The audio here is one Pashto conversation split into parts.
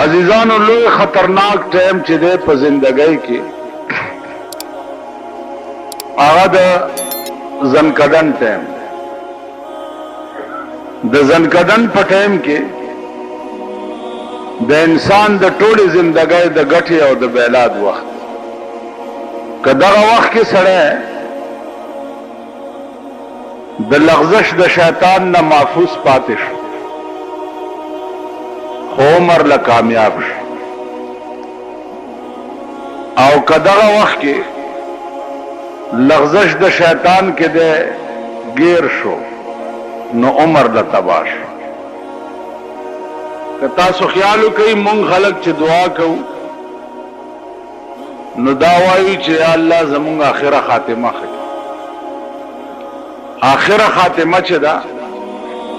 عزیزانو لوی خطرناک ټیم چې دی په زندګۍ کې هغه د زنکدن ټیم. د زنکدن په ټیم کې د انسان د ټولې زندګۍ د ګټې او د بیلاد وخت. که دغه وخت کې سړی د لغزش د شیطان نه محفوظ پاتې شو خو عمر له کامیاب شو، او که دغه وخت کې لغزش د شیطان کې دی گیر شو نو عمر له تباه شو. که تاسو خیال وکئ مونږ خلک چې دعا کوو نو دا وایو چې یا الله زمونږ آخره خاتمه ښه. آخره خاتمه چې ده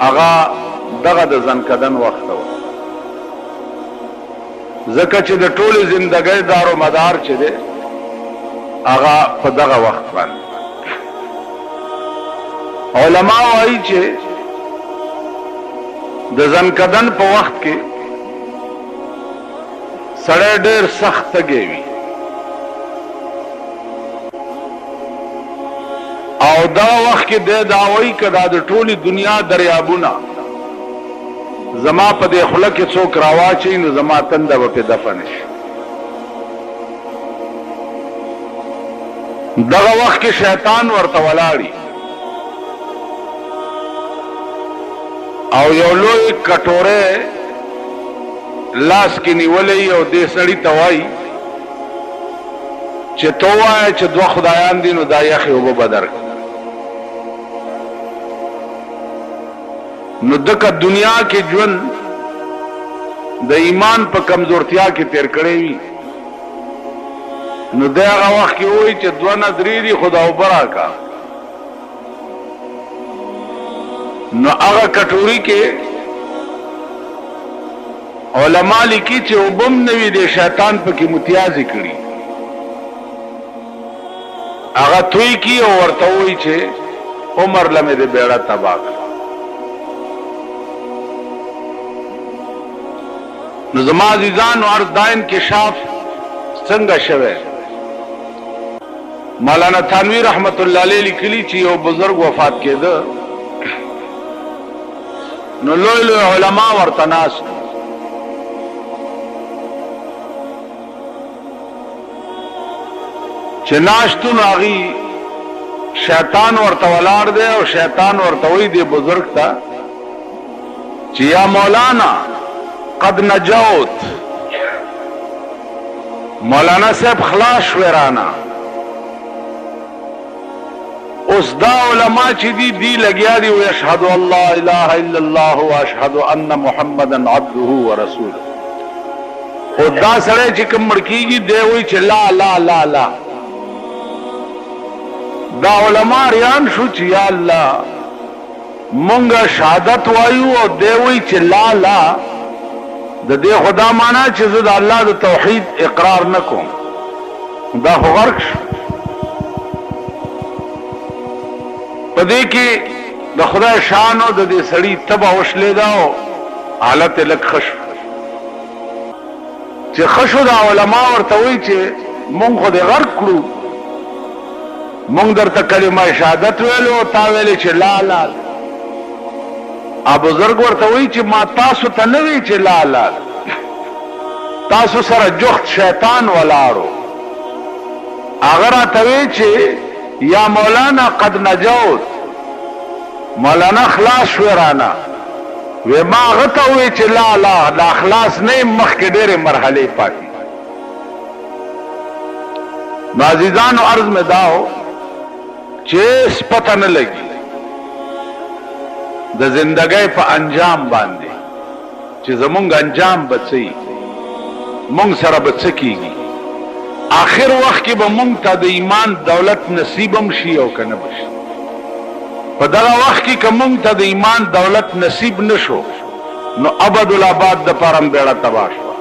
هغه دغه د زنکدن وخت و، ځکه چې د ټولې زندګۍ دارو مدار چې دی هغه په دغه وخت باندې. علما وایي چې د زنکدن په وخت کې سړی ډېر سخت تږی وي، او دا وخت کې دی دا وایي که دا د ټولې دنیا دریابونه زما په دې خوله کې څوک راواچوي نو زما تنده به پې دفن شي. دغه وخت کې شیطان ورته ولاړي او یو لوی کټوره لاس کې نیولې او دې سړي ته وایي چې تو وایه چې دوه خدایان دي نو دا یخې اوبه به درکړي. نو دکه دنیا کې ژوند د ایمان په کمزورتیا کې تیر کړی وي نو د هغه وخت کې وایي چې دوه نه درې دي خو دا اوبه راکړه. نو هغه کټوري کې علما لیکي چې اوبه هم نه وي د شیطان پکې متیازې کړي، هغه توی کی او ورته وایي چې عمر له مې د بیړه تباه کړه. نو زما عزیزانو عرض دا انکشاف څنګه شوی؟ مولانا تھانوی رحمت الله علیه لیکلی چې یو بزرگ وفات کېده نو لوی لوی علما ورته ناست چې ناستو نو هغې شیطان ورته ولاړ دی او شیطان ورته وایي دې بزرگ ته چې یا مولانا قد نجوت، مولانا صاحب خلاص شوی رانا. اوس دا علما چې دی لګیا دي و اشهد ان لا اله الا الله و اشهد ان محمدا عبده ورسوله. او دا سړی چې کوم مړ کېږي دی وایي چې لا لا لا لا. دا علما ریان شو چې یا الله مونږ شهادت وایو او دی وایي چې لا لا. د دې خدا معنا چې زه د الله د توحید اقرار نه کوم دا خو غرق شو. په دې کې د خدای شان او د دې سړي تبه وشلېده او حالت یې لږ ښه شو. چې ښه شو دا علما ورته وایي چې مونږ خو دې غرق کړو، مونږ درته کلمه شهادت ویلو او تا ویلې چې لا لا. بزرگ ورته وایي چې ما تاسو ته نه وی چې لا لا، تاسو سره جخت شیطان ولاړو. هغه راته وی چې یا مولانا قد نجوت، مولانا خلاص شوی رانا. وی ما هغه ته وی چې لا لا دا خلاص نه مخکې ډېرې مرحلې پاتې. نو عزیزانو عرض مې دا و چې هېڅ پته نه لګي د زندګۍ په انجام باندې چې زمونږ انجام به څه وي، مونږ سره به څه کېږي. آخر وخت کې به مونږ ته د ایمان دولت نصیب هم شي او که نه به شي. په دغه وخت کې که مونږ ته د ایمان دولت نصیب نه شو نو ابدالآباد دپاره هم بیړه تباه شوه،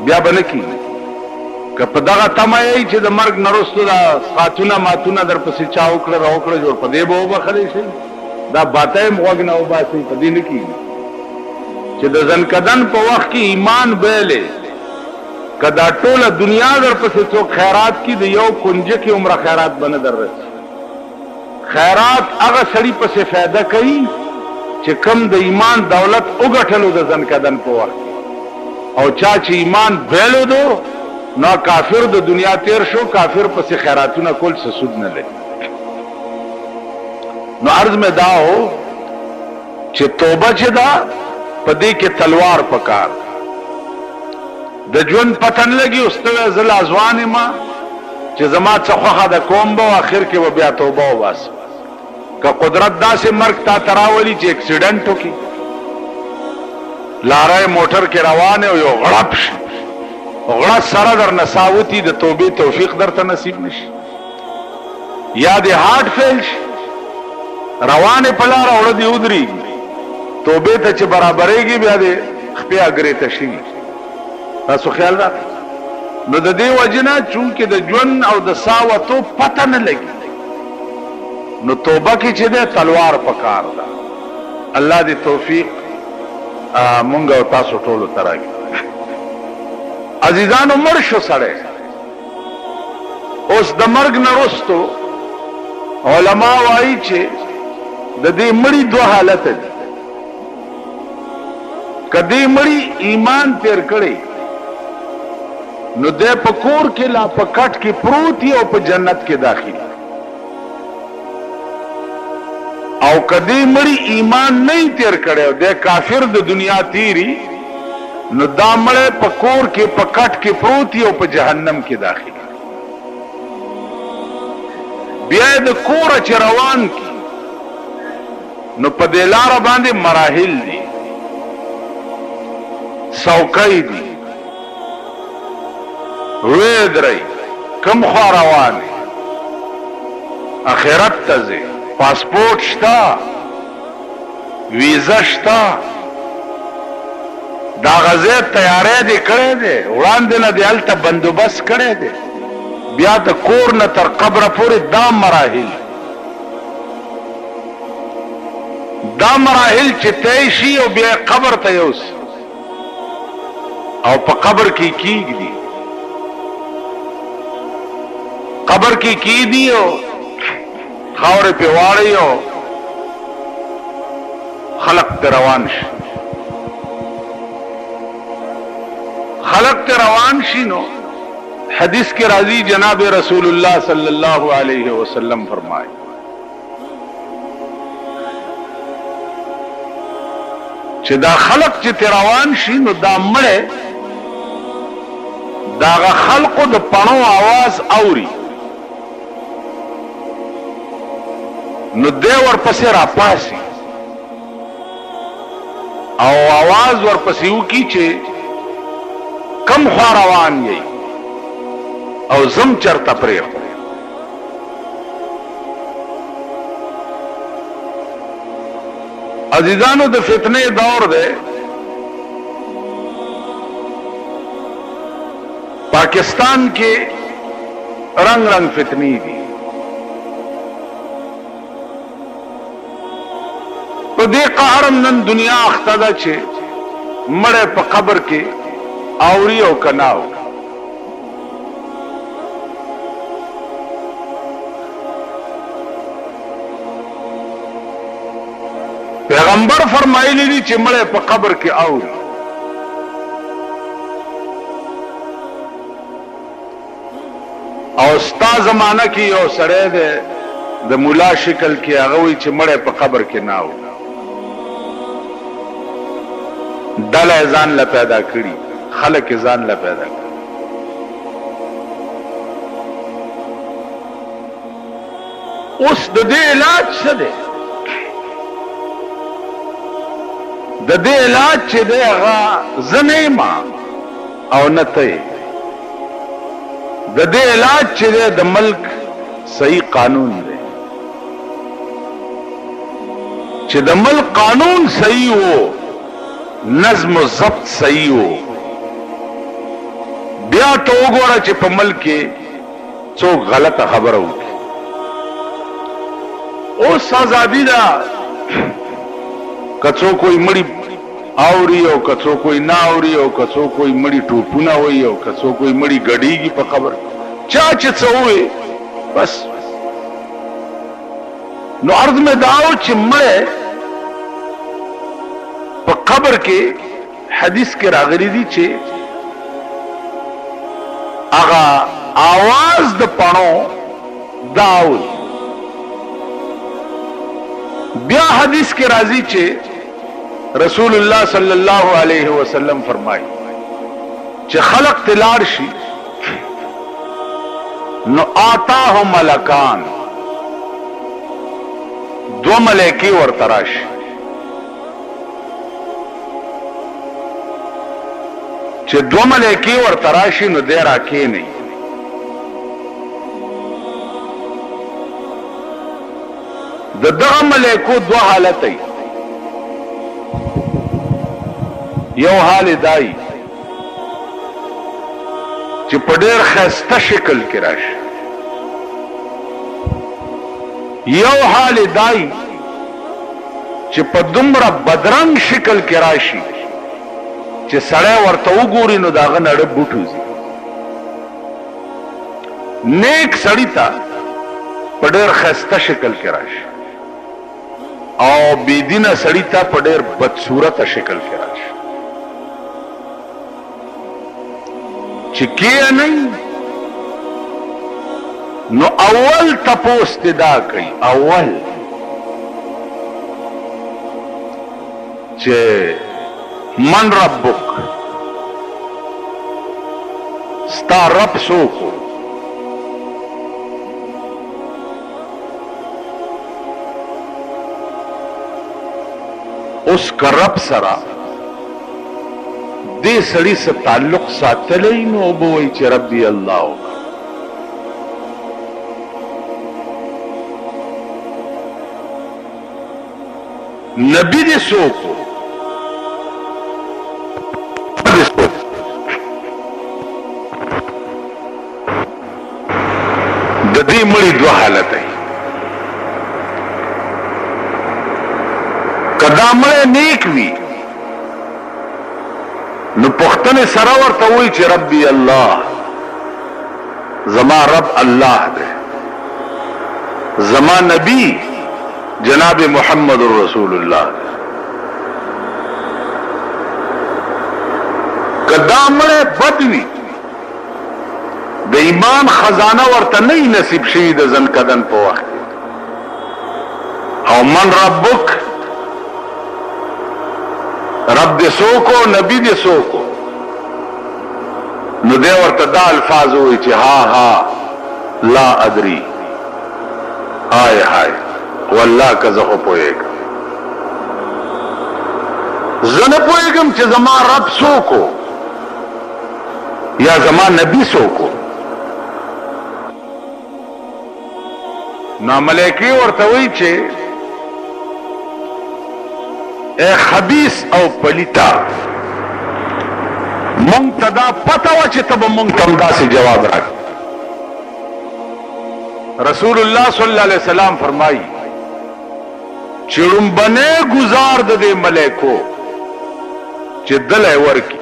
بیا به نه کېږي. که په دغه تمه یې چې د مرګ نه وروسته دا خاتونه ماتونه در پسې چا وکړه را وکړه جوړ په دې به وبخلی شي، دا باته یې غوږ نه وباسئ، په دې نه کېږي. چې د ځنکدن په وخت کې ایمان بیلې کدا ټوله دنیا در پسې څوک خیرات کی د یو کنجه کې عمره خیرات بنه در رسي خیرات هغه سړي پسې فایده کوي چې کم د ایمان دولت وګټلو د ځنکدن په وخت او چا چې ایمان بیلو دو نو کافر د دنیا تیر شو کافر پسې خیراتونه کول څه سود نه لري نو عرض میں دا ہو چې توبه چې دا پدې کې تلوار پکار د ژوند پتن لګي استوي زل ازوان ما چې زما څخه د کوم به اخر کې و بیا توبه واس که قدرت داسې مرګ تا تراولي چې اکسیډنټ وکي لارای موټر کې روان او یو غړپ شي غړا سره در نساوتی د توبې توفیق درته نصیب نشي یا د هارت فیل شي روانه پلار اورد دی ودری توبه ته چې برابرېږي بیا دې خپل اگري تشي تاسو خیال را نو د دې وجنه چونکې د ژوند او د ساوتو پته نه لګي نو توبه کې چې ده تلوار پکار ده الله دې توفیق مونږ او تاسو ټول ترګي عزیزانو مرشو سره اوس د مرګ نه وروسته علما وایي چې د دې مړی دوه حالت دي کدی مړی ایمان تیر کړي نو د پکور کې لا پکټ کې پروتي او په جنت کې داخلي او کدی مړی ایمان نه تیر کړي او د کافر د دنیا تیری نو دا مړی پکور کې پکټ کې پروتي او په جهنم کې داخلي بیا د کور چې روان کی نو په دلار باندې مراحل دي سوکای دي وېدري کم خو روان اخرت ته ځي پاسپورت شتا ویزا شتا دا غزه تیارې دي کړې دي وړاندې نه دی الته بندوبست کړې دي بیا د کور نه تر قبر پورې دا مراحل چې تیشي او بیا قبر ته یوس او په قبر کې کیږي قبر کې کیږي او خاورې په واړی او خلق ته روان شي نو حدیث کے راضی جناب رسول اللہ صلی اللہ علیہ وسلم فرمائے چې دا خلق چې روان شي نو دا مړه دا خلقو د پڼو आवाज اوري نو دی ورپسې راپاسي او आवाज ورپسې وکي چې کم خوا روان یې او زم چرته پرې عزیزانو د فتنه دور ده پاکستان کې رنگ رنگ فتنی دي په دې قهرم نن دنیا اخته ده چې مړه په قبر کې اوري او کناو پیغمبر فرمایلی دي چې مړه په قبر کې اوري او ستا زمانہ کې یو سړی دی د مولا شکل کې هغه وی چې مړه په قبر کې نه و ډله ځان لا پیدا کړي خلک ځان لا پیدا کړي اوس د دې علاج څه دی د دې علاج چې دی هغه زنه ما او نته د دې علاج چې دی د ملک صحیح قانون دی چې د ملک قانون صحیح وو نظم و ضبط صحیح وو بیا ته وګوره چې په ملک کې څوک غلطه خبره وکړي اوس ازادي ده کڅو کوئی مړی اوري او کڅو کوئی نه اوري او کڅو کوئی مړی ټوپونه وي او کڅو کوئی مړی غړیږي په قبر چا چې څووي بس. نو عرض میں داو چې مړ په قبر کې حدیث کې راغلي دي چې هغه आवाज د پڼو داول. بیا حدیث کې راځي چې رسول الله صلی الله علیه وسلم فرمایي چې خلق تلار شي نو آتاهم ملکان، دو ملائکی ورته راشي چې دو ملائکی ورته راشي نو دی راکېنی د دغه ملائکو دو حالت ای. یو حال دای چې په ډېر ښایسته شکل کې راشي، یو حال دای چې په دومره بدرنګ شکل کې راشي چې سړی ورته وګوري نو د هغه نړه بوټ وځي. نیک سړي ته په ډېر ښایسته شکل کې راشي او بېدینه سړي ته په ډېر بدصورته شکل کې راشي. چې کېنئ نو اول تپوس دا کوي، اول چې من ربک، ستا رب څوک و؟ اوس که رب سره دې سړي سره تعلق ساتلی نو به وایي چې ربي الله وکړه. نبی دې څوک و؟ د دې مړي دوه حالت ای. که دا مړی نیک وي نو پختنه سره ورته وایي چې ربي الله، زما رب الله دی، زما نبی جناب محمد رسول الله. که دا مړی بد وي د ایمان خزانه ورته نه نصیب شوي د زنکدن په وخت او من ربک، رب دې څوک و، نبی دې څوک و، نو دی ورته دا الفاظ وایي چې ها ها لا ادري، هاي هاي والله که زه خو پوهېږم، زه نه پوهېږم چې زما رب څوک و یا زما نبی څوک و. نو ملائکې ورته وایي چې اے خبیث او پلیتا، مونږ ته دا پته وه چې ته به مونږ ته همداسې جواب راکړې. رسول الله صلی الله علیه وسلم فرمایي چې لومبنی ګزار د دې ملائکو چې دلی ورکي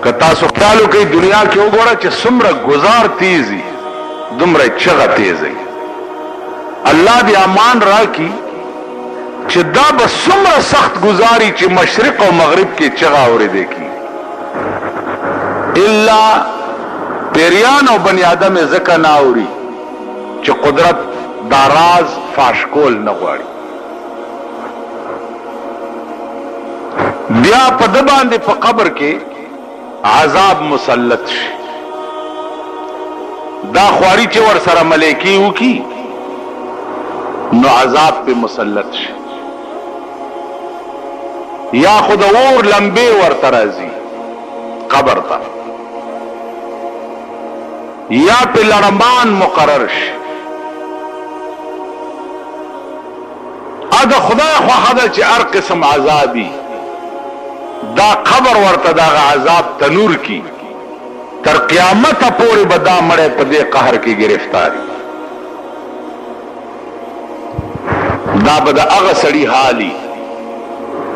که تاسو خیال وکړئ دنیا کې وګوره چې څومره گزار تیزي دومره چغه تیزي. الله دې امان راکړي چې دا به څومره سخت گزاري چې مشرق او مغرب کې چغه اورېدې کی، الا پیریان او بنی آدم ځکه نه اوري چې قدرت دا راز فاش کول نه غواړي. بیا په ده باندې په قبر کې عذاب مسلط شي. دا خواري چې ور سره ملائکې وکي نو عذاب په مسلط شي، یا خود اور لمبه ورته راځي قبر ته، یا په لړمان مقرر شي. ادا خدای خواهد چې هر قسم عذابي دا خبر ورته دا عذاب تنور کی تر قیامت پورې بدا مړې په دې قهر کې گرفتاری. دا به د هغه سړي حالي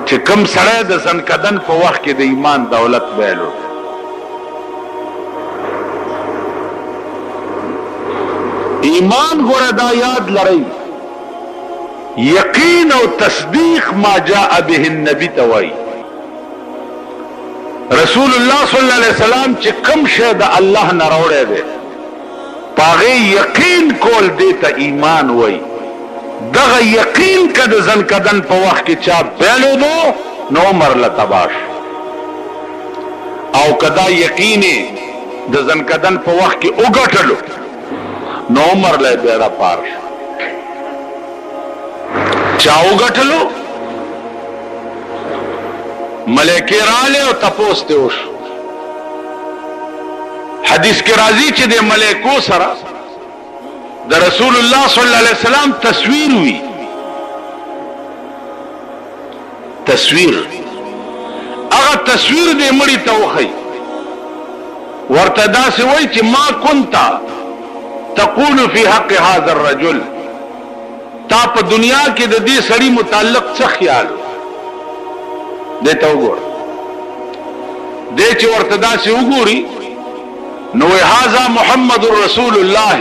چې کم سړی د زنکدن په وخت کې د ایمان دولت بیلو. ایمان ګوره دا یاد لرئ، یقین او تصدیق ما جاء به النبی توای. رسول الله صلی الله علیه وسلم چې کم شی د الله نه راوړی دی پاغه یقین کول دیتا ایمان وای. دغه یقین کده زنکدن په وخت کې چا بیلو دو نو عمر لتباش، او کدا یقین د زنکدن په وخت کې وګټلو نو عمر له بیره پار چا وګټلو. ملائکه رااله او تپوس ته وش. حدیث کې راځي چې د ملائکو سره د رسول الله صلی الله علیه وسلم تصویر وی. تصویر هغه تصویر دې مړی ته وخی ورته داسې وای چې ما كنت تقول في حق هذا الرجل، تا په دنیا کې د دې سړي متعلق څه خیال دته وګور. دې چې ورته داسې وګوري نو هذا محمد رسول الله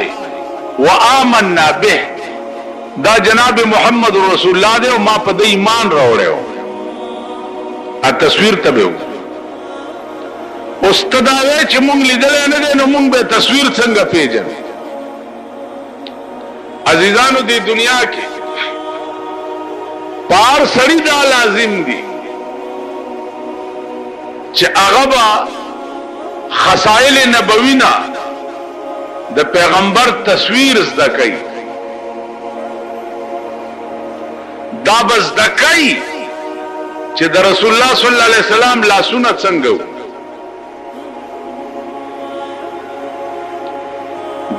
وآمنا به، دا جناب محمد رسول الله دے او ما په دې ایمان راوړیو. ا تصویر تبهو استداوی چې مونږ لیدل نه دي نو مونږ به تصویر څنګه پیژنو. عزیزانو دی دنیا کې پار سړی دا لازم دي چې هغه خصائل نبوینا د پیغمبر تصویر زده کوي. دا بس زده کوي چې د رسول الله صلی الله علیه وسلم لاسونه څنګه وو،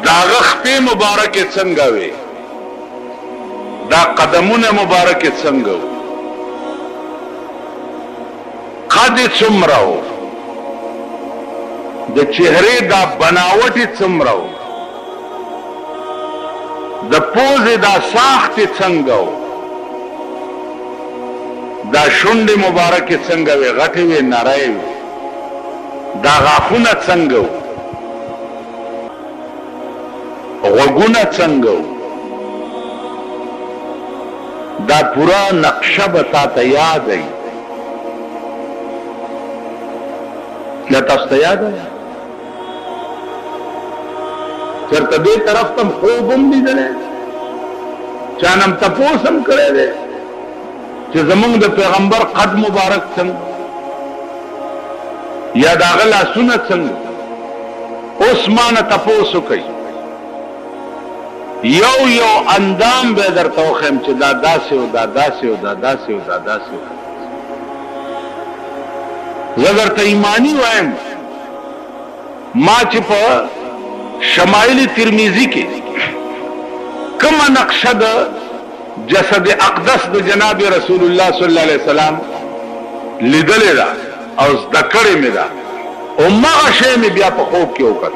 دا غخپې مبارکه څنګه وي، دا قدمونه مبارکه څنګه وو، قد څومره وو، د چهره دا بناوټ څومره وو، د پوزې دا ساخت څنګه وو، دا شونډې مبارکه څنګه وي، غټې وي نری وي، دا غاښونه څنګه وو، غوږونه څنګه وو. دا پورا نقشه به تا ته یاد ای. دا تاسو ته یاد ای چرته دې طرف تم خوب هم لیدلې، چانم تپوس هم کړی دی چې زمونږ د پیغمبر قد مبارک څنګه یا د هغه لاسونه څنګه. اوس مانه تپوس وکړئ، یو یو اندام به درته وښیم چې دا داسې او دا داسې او دا داسې او دا داسې. زه درته ایمانی وایم، ما چې په شمائل ترمذی کې کومه نقشه د جسد اقدس د جناب رسول الله صلی الله علیه وسلم لیدلې ده او زده کړې مې ده، او مغه شی مې بیا په خوب کې وکړ.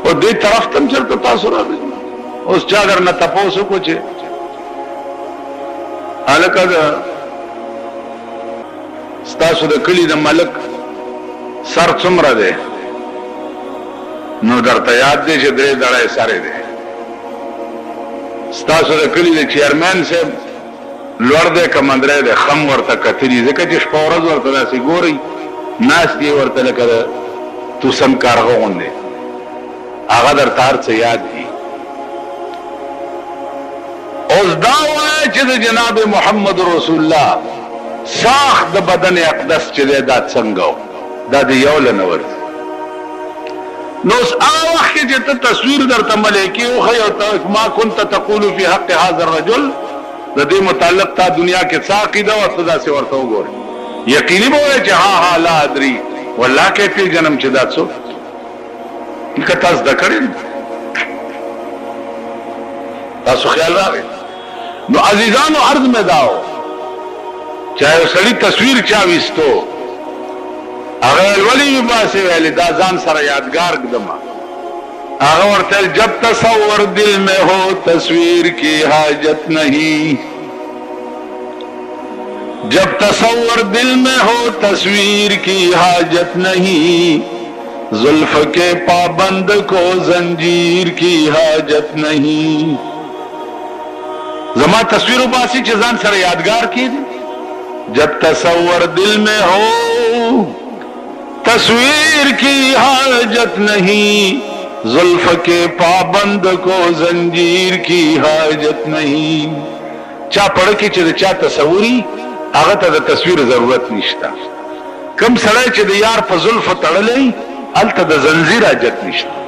او دې طرف تم چرته تاسو راغلی، اوس چا درنه تپوس وکړو چې هلکه ستاسو د کلي د ملک سر څومره دی؟ نو درته یاد دی چې 3 دړی سر دی. ستاسو د کلي د چیرمن صاحب لوړ دی که مندری دی؟ خم ورته کتلي، ځکه چې شپه ورځ ورته داسې ګورئ ناست یې ورته لکه د توسن کارغه غوندې. هغه درته هر څه یاد دي. اوس دا وایه چې د جناب محمد رسول الله ساخت د بدن اقدس چې دی دا څنګه و، دا د یو له نه ورځي. نو اوس هغه وخت کې چې ته تصویر درته ملایکې وښیي او ته ما كنت تقول في حق هذا الرجل، د دې متعلق تا دنیا کې څه عقیده وه ته داسې ورته وګورې، یقیني به وایې چې ها لا ادري والله کې پېژنم چې دا څوک که تاسو زده کړی. تاسو خیال راغی. نو عزیزانو عرض مې دا و چاہے سړی تصویر چا وستو هغه ولی باسه ویل دا ځان سره یادگار کدما هغه ورته جب تصور دل میں ہو تصویر کی حاجت نہیں جب تصور دل میں ہو تصویر کی حاجت نہیں زلف کے پابند کو زنجیر کی حاجت نہیں زما تصویر باسی چې ځان سره یادگار کړي جب تصور دل میں ہو تصویر کی حاجت نہیں زلف کے پابند کو زنجیر کی حاجت نہیں چا پڑھ کې چې چا تصوري هغه ته د تصویر ضرورت نشته کم سړی چې د یار په زلف تړلې الته د زنجیر حاجت نشته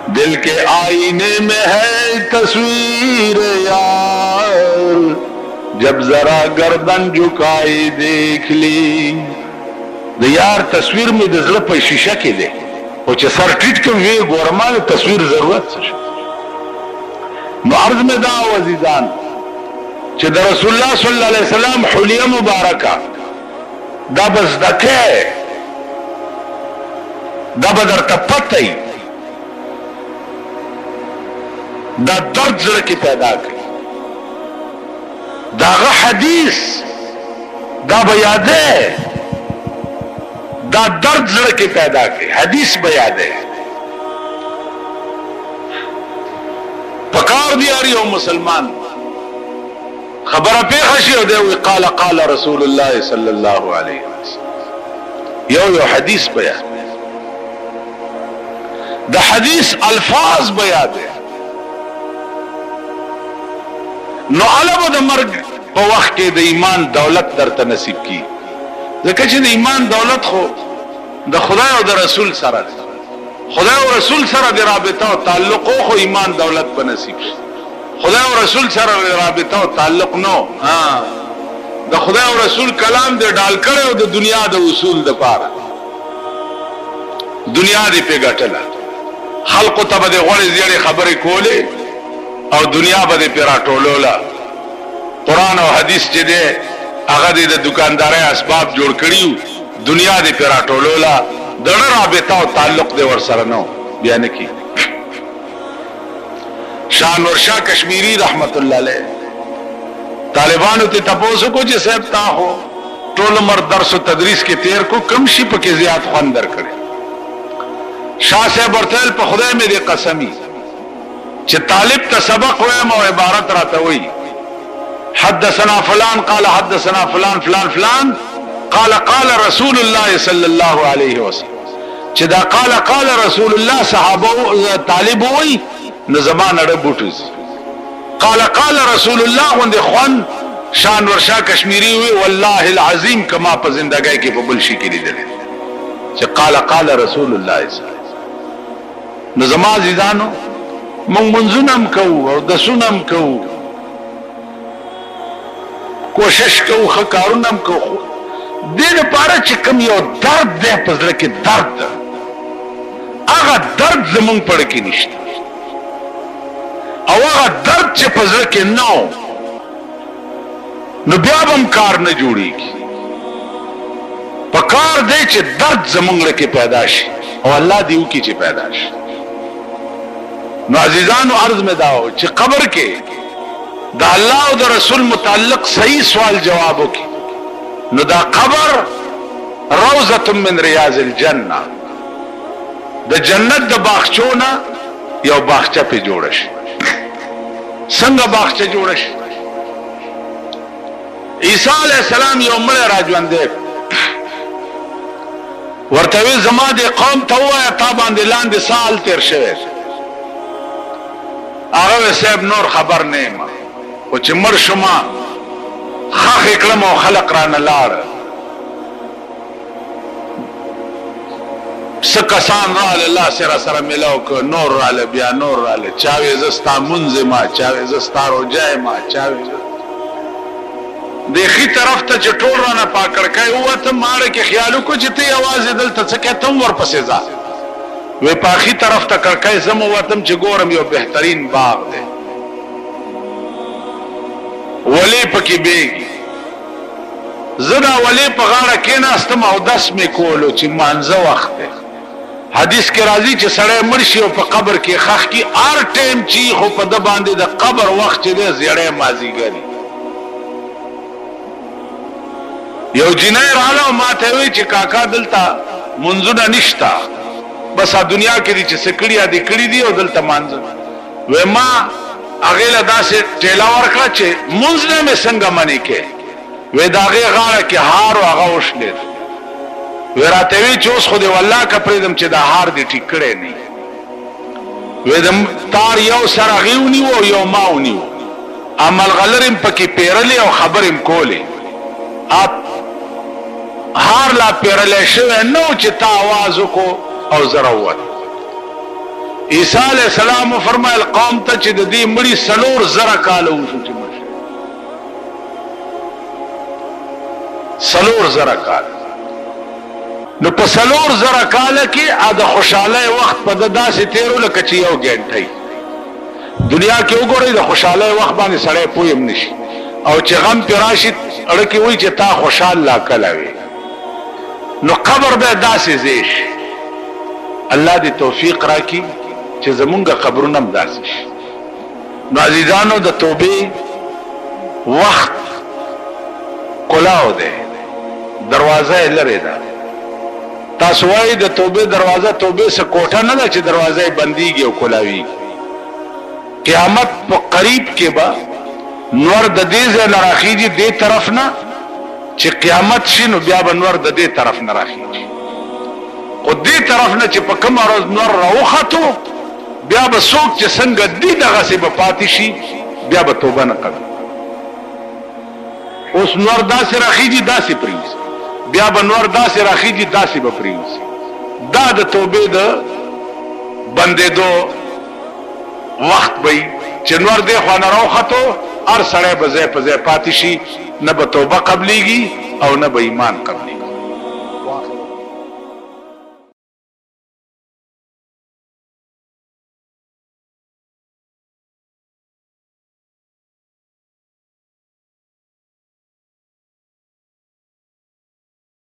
دل کے آئینے میں ہے تصویر یار جب ذرا گردن جھکائی دیکھ لی د یار تصویر می د زړه په شیشه کې دی او چې سر ټیټ کوم وی ګورمال تصویر ضرورت څه نو عرض میں دا عزیزان چې د رسول الله صلی الله علیه وسلم حلیه مبارکه دا بس دکه دا بدر تپتای دا درد زړه کې پیدا کړي داغه حدیث دا بیاده دا درد زړه کې پیدا کړي حدیث بیاده پکار دی یاري او مسلمان خبره پیښه شي او دی قال قال رسول الله صلی الله علیه وسلم یو حدیث بیان دا حدیث الفاظ بیاده نو علم د مرګ په وخت کې د ایمان دولت درته نصیب کی ځکه چې د ایمان دولت خو د خدای او د رسول سره ده خدای او رسول سره د رابطه او تعلق خو ایمان دولت په نصیب شي خدای او رسول سره د رابطه او تعلق نو د خدای او رسول کلام د ډال کړو د دنیا د اصول د پاره دنیا دې په ګټله خلق ته به غوړې زیړې خبرې کولې او دنیا به پیرا ټولولا قرآن او حدیث چې ده هغه د دکانداري اسباب جوړ کړیو دنیا دې پیرا ټولولا دغه رابطه او تعلق دې ور سره نو بیان کی شان ورشا کشمیری رحمت الله علیه طالبانو ته تاسو کو چې صاحب تا هو ټول عمر درس او تدریس کې تیر کو کم شي پکې زیات خوان در کړي شاه صاحب ورتل په خدای مې دې قسمی چې طالب ته سبق وایم او عبارت راته وي حدثنا فلان قال حدثنا فلان فلان فلان قال قال رسول الله صلی الله علیه وسلم چې دا قال رسول الله صحابه طالب وي نو زمان اړه بوټوز قال رسول الله وند خوان شان ورشا کشمیری وی والله العظیم کما په زندګۍ کې په بل شي کې لیدل چې قال رسول الله صلی الله علیه وسلم نو زما عزیزانو مونږ منځونم کوو او د سنم کوو کوشش کوو خکارونم کوو دې لپاره چې کوم یو درد ده په زړه کې درد هغه درد زمونږ پړ کې نشته او هغه درد چې په زړه کې نو بیا هم کار نه جوړیږي په کار دی چې درد زمونږ کې پیدا شي او الله دې وکړي چې پیدا شي نو عزیزانو عرض میں داو چې قبر کې دا الله او د رسول متعلق صحیح سوال جوابو کې نو دا قبر روضه من ریاض الجنه د جنت د باغچونه یو باغچه په جوړ شي څنګه باغچه جوړ شي عیسی علیہ السلام یو مړ راځوندې ورته زما د قوم ته وایا تا باندې لاندې سال تیر شوی هغه صاحب نور خبر نه ما او چې مر شما خاخ کلم او خلق را نه لاړ سکسان را الله سره ملاو کو نور را بیا نور را چاوي زستا منځما چاوي زستا روجای ما چاوي دیخی طرف ته چټول را نه پاکړ کای او ته ماړه کې خیالو کو چې ته आवाज دلته څه کې تم ور پسې ځه وی پاخی طرف ته کړکای زمو وتم چې ګورم یو بهترین باغ دی ولی پکې بیگی زدا ولی په غاړه کېناستم او دس مې کولو چې مانځه وخت دی. حدیث کې راځي چې سړی مړ شي او په قبر کې خښ کی هر ټیم چې خو په د باندې د قبر وخت چې دی زیړی مازیګري. یو جنۍ رااله او ما ته وی چې کاکا دلته منځونه نشته، بس دنیا کې دي چې سکړی دي کړی دي او دلته مانځه. و ما هغه له داسې ټیلا ورکړه چې منځ نه مې څنګه منې کې. و دا هغه غاړه کې هار او هغه وشلید. و راته وی چې اوس خو دې والله کا پرېدم چې دا هار دې ټیک کړی نه. و د تار یو سره غیونی او یو ماونی عمل غلرم پکې پیرلې او خبرم کولې. اپ هار لا پیرلې شوی نو چې تا आवाज وکړو او ضرورت. عیسی علیہ السلام فرمایل قوم ته چې د دې مړي سلور زره کال وشو چې مړ سلور زره کال. نو په سلور زره کال کې د خوشاله وخت په داسې تیرو لکه چې یو غنټه. دنیا کې وګورئ د خوشاله وخت باندې سړی پویم نشي او چې غم پر راشي اړه کې وای چې تا خوشحال لا کلاوي. نو قبر به داسې زیش. الله دې توفیق راکړي چې زمونږ قبرونه هم داسې شي. نو عزیزانو د توبې وخت کلاو ده، دروازه لري ده. تاسو وايي د توبې دروازه توبې سه کوټه نه ده چې دروازه بنديږي او کلاوي. قیامت په قریب کې به نور د دې ځای نه راخیږي دې طرف نه چې قیامت شي، نو بیا به نور د دې طرف نه راخیږي. او دې طرف نه چې په کوم ورځ نور راوخته بیا به څوک چې څنګه دې دغه سي به پاتې شي بیا به توبه نه کوي. اوس نور داسې راخیږي داسې پریوز، بیا به نور داسې راخیږي داسې به پریوز. دا د توبې د بندېدو وخت به چې نور دې خوا نه راوخته هر سړی به ځای په ځای پاتې شي، نه به توبه قبليږي او نه به ایمان قبليږي.